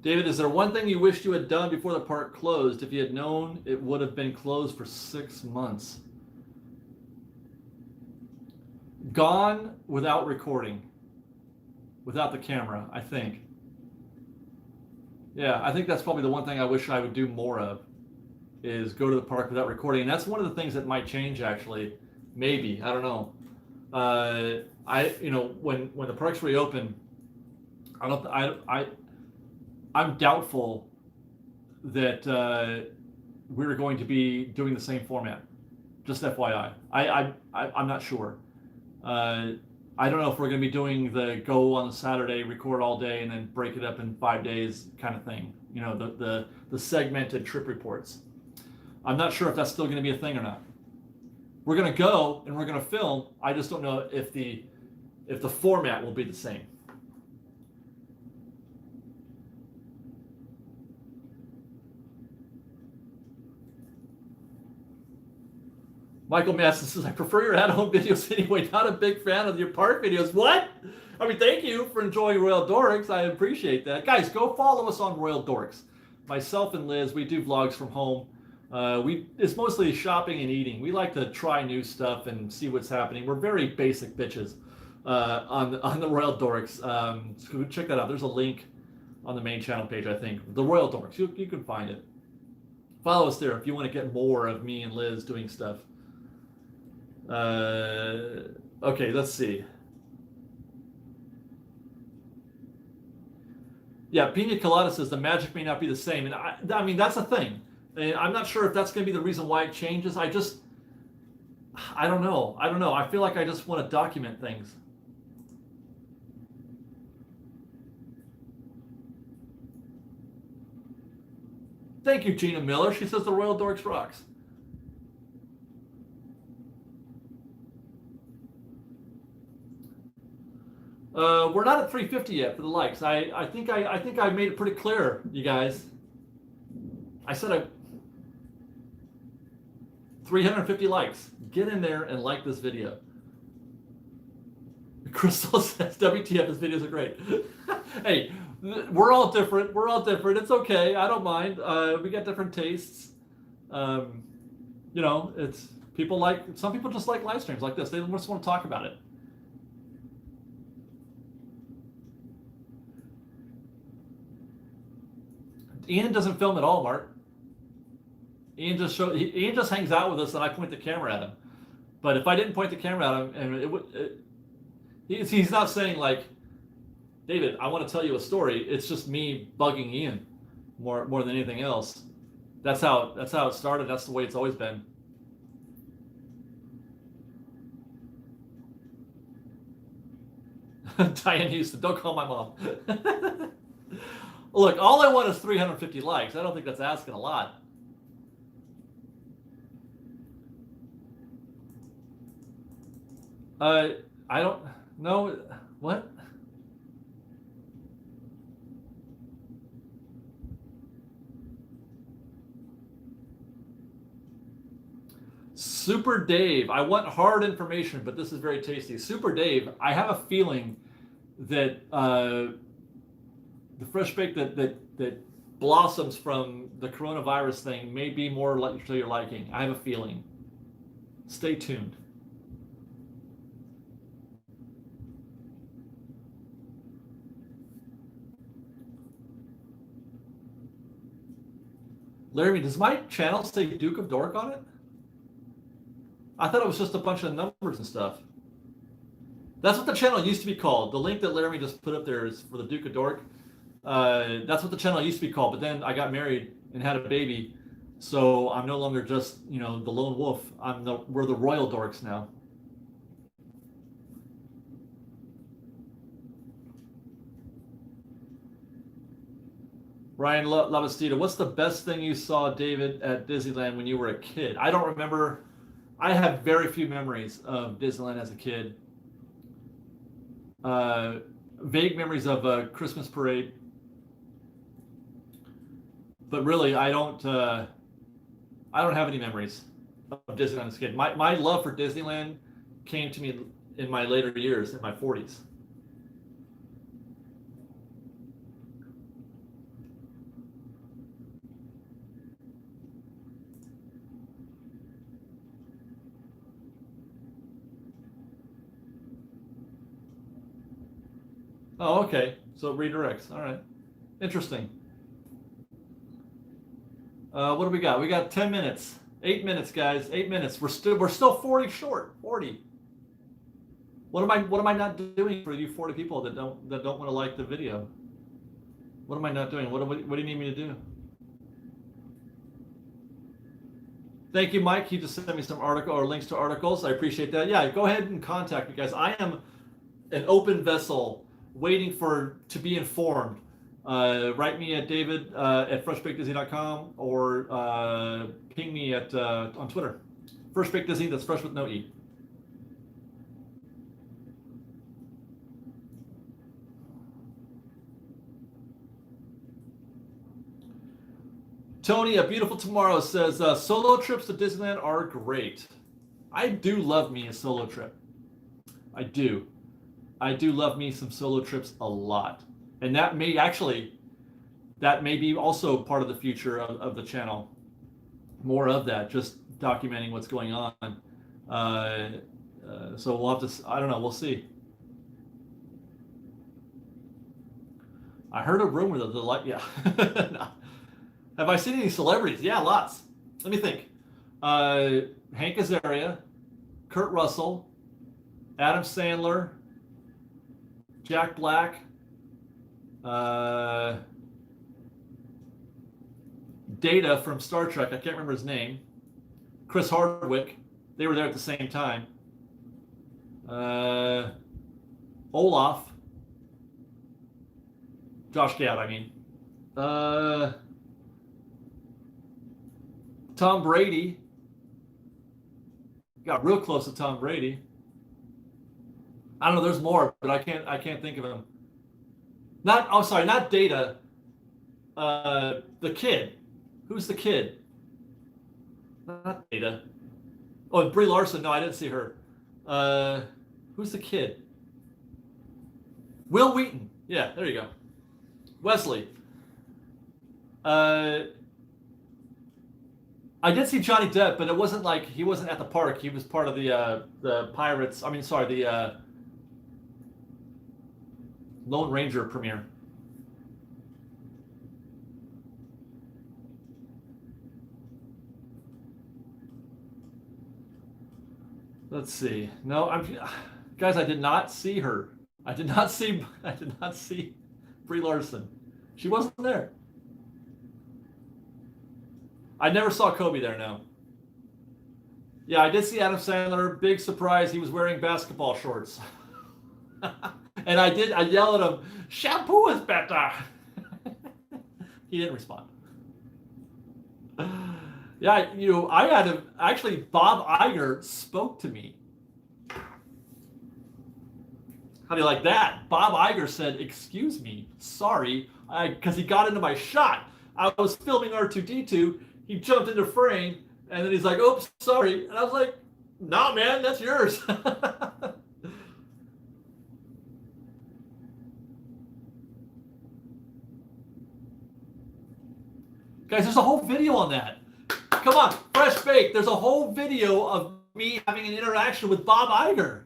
Speaker 1: David, is there one thing you wished you had done before the park closed? If you had known it would have been closed for 6 months. Gone without recording. Without the camera, I think. Yeah, I think that's probably the one thing I wish I would do more of, is go to the park without recording. And that's one of the things that might change, actually. Maybe, I don't know. When the parks reopen, I'm doubtful that we're going to be doing the same format. Just FYI, I'm not sure. I don't know if we're going to be doing the go on a Saturday, record all day, and then break it up in 5 days kind of thing. You know, the segmented trip reports. I'm not sure if that's still going to be a thing or not. We're going to go and we're going to film. I just don't know if the format will be the same. Michael Masson says, I prefer your at-home videos anyway. Not a big fan of your park videos. What? I mean, thank you for enjoying Royal Dorks. I appreciate that. Guys, go follow us on Royal Dorks. Myself and Liz, we do vlogs from home. It's mostly shopping and eating. We like to try new stuff and see what's happening. We're very basic bitches on the Royal Dorks. So check that out. There's a link on the main channel page, I think. The Royal Dorks. You can find it. Follow us there if you want to get more of me and Liz doing stuff. Okay, let's see. Yeah, Pina Colada says the magic may not be the same. And I mean, that's a thing. And I'm not sure if that's going to be the reason why it changes. I don't know. I feel like I just want to document things. Thank you, Gina Miller. She says the Royal Dorks rocks. We're not at 350 yet for the likes. I think I made it pretty clear, you guys. I said 350 likes. Get in there and like this video. Crystal says, WTF, his videos are great. Hey, we're all different. It's okay. I don't mind. We got different tastes. It's some people just like live streams like this. They just want to talk about it. Ian doesn't film at all, Mark. Ian just hangs out with us, and I point the camera at him. But if I didn't point the camera at him, and he's not saying like, David, I want to tell you a story. It's just me bugging Ian more than anything else. That's how it started. That's the way it's always been. Diane Houston, don't call my mom. Look, all I want is 350 likes. I don't think that's asking a lot. I don't know. What? Super Dave, I want hard information, but this is very tasty. Super Dave, I have a feeling that the fresh bake that blossoms from the coronavirus thing may be more to your liking. I have a feeling. Stay tuned. Laramie, does my channel say Duke of Dork on it? I thought it was just a bunch of numbers and stuff. That's what the channel used to be called. The link that Laramie just put up there is for the Duke of Dork. That's what the channel used to be called. But then I got married and had a baby, so I'm no longer just the lone wolf. We're the Royal Dorks now. Ryan Lavastida, what's the best thing you saw, David, at Disneyland when you were a kid? I don't remember. I have very few memories of Disneyland as a kid. Vague memories of a Christmas parade. But really, I don't have any memories of Disneyland as a kid. My love for Disneyland came to me in my later years, in my 40s. Oh, okay. So it redirects. All right. Interesting. What do we got? We got 10 minutes. 8 minutes, guys. 8 minutes. We're still 40 short. 40. What am I not doing for you 40 people that don't want to like the video? What am I not doing? What do you need me to do? Thank you, Mike. He just sent me some article or links to articles. I appreciate that. Yeah, go ahead and contact me, guys. I am an open vessel waiting to be informed. Write me at david at freshbakedisney.com or ping me on Twitter. Freshbakedisney, that's fresh with no E. Tony, a beautiful tomorrow says solo trips to Disneyland are great. I do love me a solo trip. I do love me some solo trips a lot. And that may be also part of the future of the channel. More of that, just documenting what's going on. So we'll have to, I don't know, we'll see. I heard a rumor that yeah. No. Have I seen any celebrities? Yeah, lots. Let me think. Hank Azaria, Kurt Russell, Adam Sandler, Jack Black, Data from Star Trek, I can't remember his name, Chris Hardwick, they were there at the same time, Olaf, Josh Gad, I mean, Tom Brady, got real close to Tom Brady. I don't know, there's more, but I can't think of them. Not Data. The kid. Who's the kid? Not Data. Oh, Brie Larson. No, I didn't see her. Who's the kid? Will Wheaton. Yeah, there you go. Wesley. I did see Johnny Depp, but it wasn't like he wasn't at the park. He was part of the Pirates. I mean, sorry, the Lone Ranger premiere. Let's see. No, guys. I did not see her. I did not see Brie Larson. She wasn't there. I never saw Kobe there. No. Yeah, I did see Adam Sandler. Big surprise. He was wearing basketball shorts. And I yelled at him, shampoo is better. He didn't respond. Yeah, I had to, actually, Bob Iger spoke to me. How do you like that? Bob Iger said, excuse me, sorry, because he got into my shot. I was filming R2-D2, he jumped into frame, and then he's like, oops, sorry. And I was like, nah, man, that's yours. Guys, there's a whole video on that. Come on, Fresh Baked. There's a whole video of me having an interaction with Bob Iger.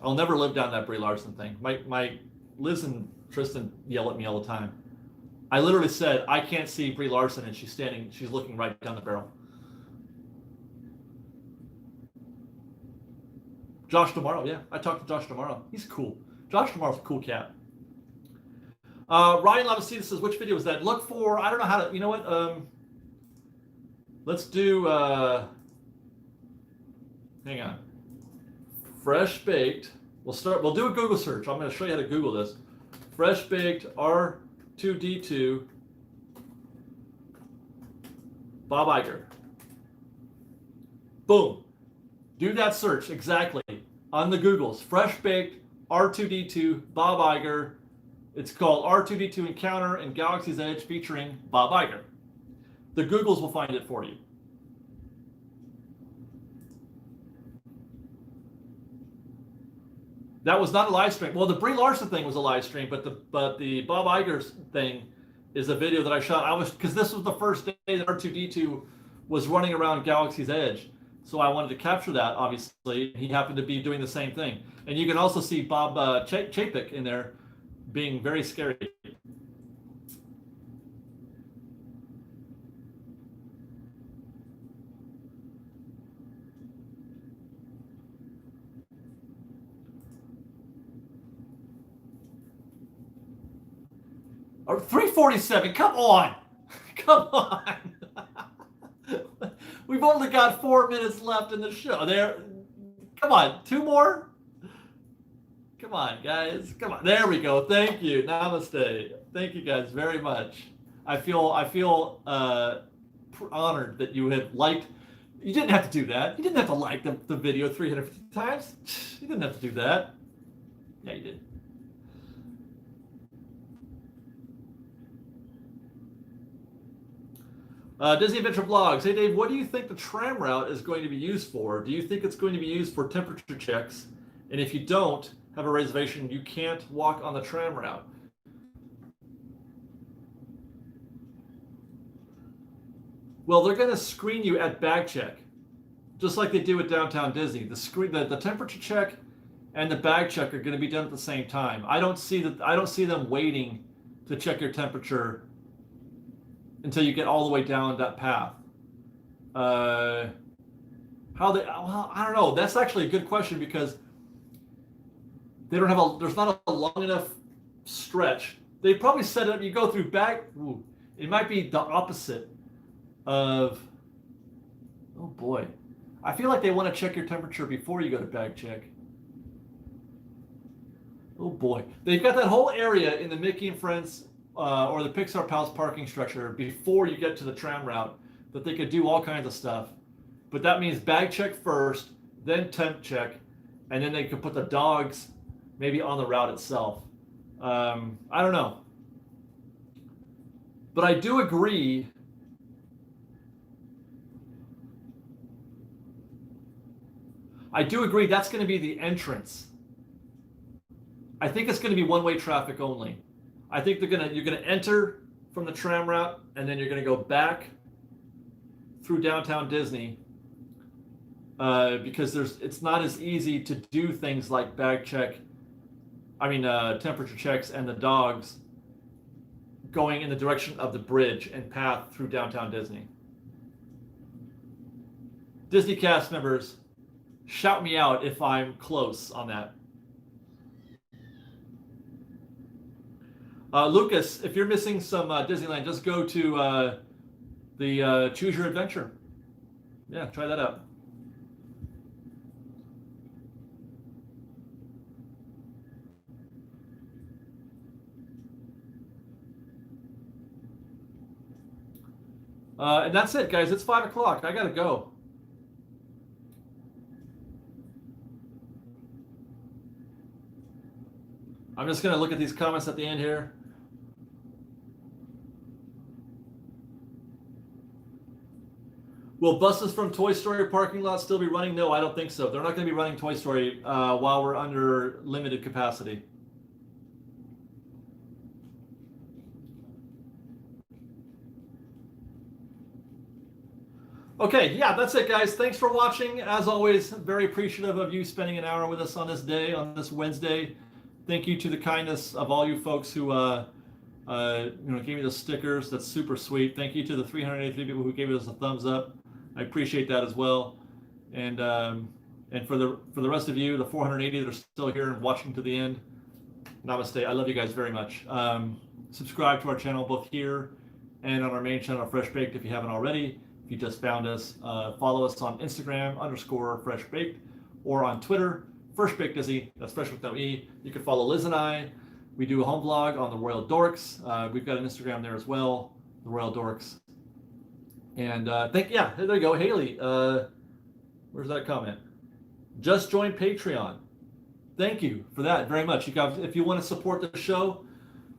Speaker 1: I'll never live down that Brie Larson thing. My Liz and Tristan yell at me all the time. I literally said, I can't see Brie Larson, and she's looking right down the barrel. Josh tomorrow, yeah. I talked to Josh tomorrow. He's cool. Josh tomorrow's a cool cat. Ryan Lavacita says, which video was that? Look for, I don't know how to, you know what? Let's do, hang on. Fresh baked. We'll do a Google search. I'm going to show you how to Google this. Fresh baked R2D2 Bob Iger. Boom. Do that search exactly on the Googles. Fresh baked R2D2 Bob Iger. It's called R2D2 Encounter in Galaxy's Edge featuring Bob Iger. The Googles will find it for you. That was not a live stream. Well, the Brie Larson thing was a live stream, but the Bob Iger thing is a video that I shot. Because this was the first day that R2D2 was running around Galaxy's Edge, so I wanted to capture that. Obviously, he happened to be doing the same thing, and you can also see Bob Chapek in there being very scary. Or 347, come on. Come on. We've only got 4 minutes left in the show. Come on, 2 more? Come on, guys. Come on. There we go. Thank you. Namaste. Thank you guys very much. I feel honored that you have liked. You didn't have to do that. You didn't have to like the video 350 times. You didn't have to do that. Yeah, you did. Disney Adventure Vlogs. Hey, Dave, what do you think the tram route is going to be used for? Do you think it's going to be used for temperature checks? And if you don't have a reservation, you can't walk on the tram route. Well, they're going to screen you at bag check, just like they do at Downtown Disney. The temperature check and the bag check are going to be done at the same time. I don't see them waiting to check your temperature until you get all the way down that path. Well, I don't know. That's actually a good question because they don't have there's not a long enough stretch. They probably set it up, you go through it might be the opposite of, oh boy. I feel like they want to check your temperature before you go to bag check. Oh boy. They've got that whole area in the Mickey and Friends or the Pixar Palace parking structure before you get to the tram route that they could do all kinds of stuff. But that means bag check first, then temp check, and then they could put the dogs maybe on the route itself. I don't know. But I do agree. That's going to be the entrance. I think it's going to be one-way traffic only. I think you're going to enter from the tram route, and then you're going to go back through Downtown Disney because it's not as easy to do things like bag check. Temperature checks and the dogs going in the direction of the bridge and path through Downtown Disney. Disney cast members, shout me out if I'm close on that. Lucas, if you're missing some Disneyland, just go to the Choose Your Adventure. Yeah, try that out. And that's it, guys. It's 5 o'clock. I gotta go. I'm just gonna look at these comments at the end here. Will buses from Toy Story parking lot still be running? No, I don't think so. They're not going to be running Toy Story while we're under limited capacity. Okay, yeah, that's it, guys. Thanks for watching. As always, very appreciative of you spending an hour with us on this day, on this Wednesday. Thank you to the kindness of all you folks who gave me the stickers. That's super sweet. Thank you to the 383 people who gave us a thumbs up. I appreciate that as well. And for the rest of you, the 480 that are still here and watching to the end, namaste. I love you guys very much. Subscribe to our channel both here and on our main channel, Fresh Baked, if you haven't already. If you just found us, follow us on Instagram _Fresh Baked, or on Twitter, Fresh Baked Disney. That's Fresh with no E. You can follow Liz and I. We do a home vlog on the Royal Dorks. We've got an Instagram there as well, the Royal Dorks. And there you go, Haley. Where's that comment? Just join Patreon. Thank you for that very much. You guys, if you want to support the show,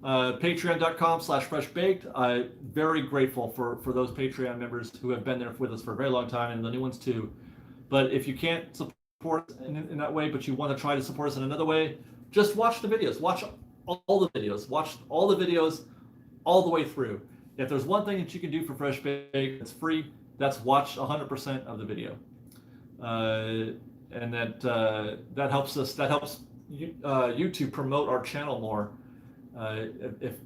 Speaker 1: patreon.com/freshbaked. I'm very grateful for those Patreon members who have been there with us for a very long time, and the new ones too. But if you can't support in that way, but you want to try to support us in another way, just watch the videos. Watch all the videos. Watch all the videos all the way through. If there's one thing that you can do for Fresh Baked, it's free. That's watch 100% of the video, and that helps us. That helps YouTube promote our channel more. If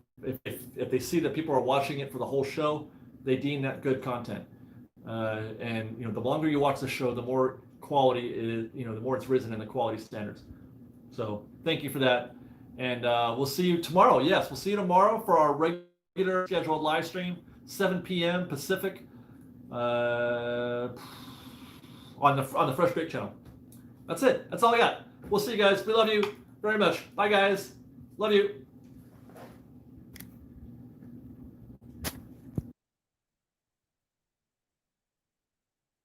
Speaker 1: they see that people are watching it for the whole show, they deem that good content. And the longer you watch the show, the more quality is, the more it's risen in the quality standards. So thank you for that, and we'll see you tomorrow. Yes, we'll see you tomorrow for our regular scheduled live stream, 7 p.m. Pacific, on the Fresh Baked channel. That's it. That's all I got. We'll see you guys. We love you very much. Bye, guys. Love you.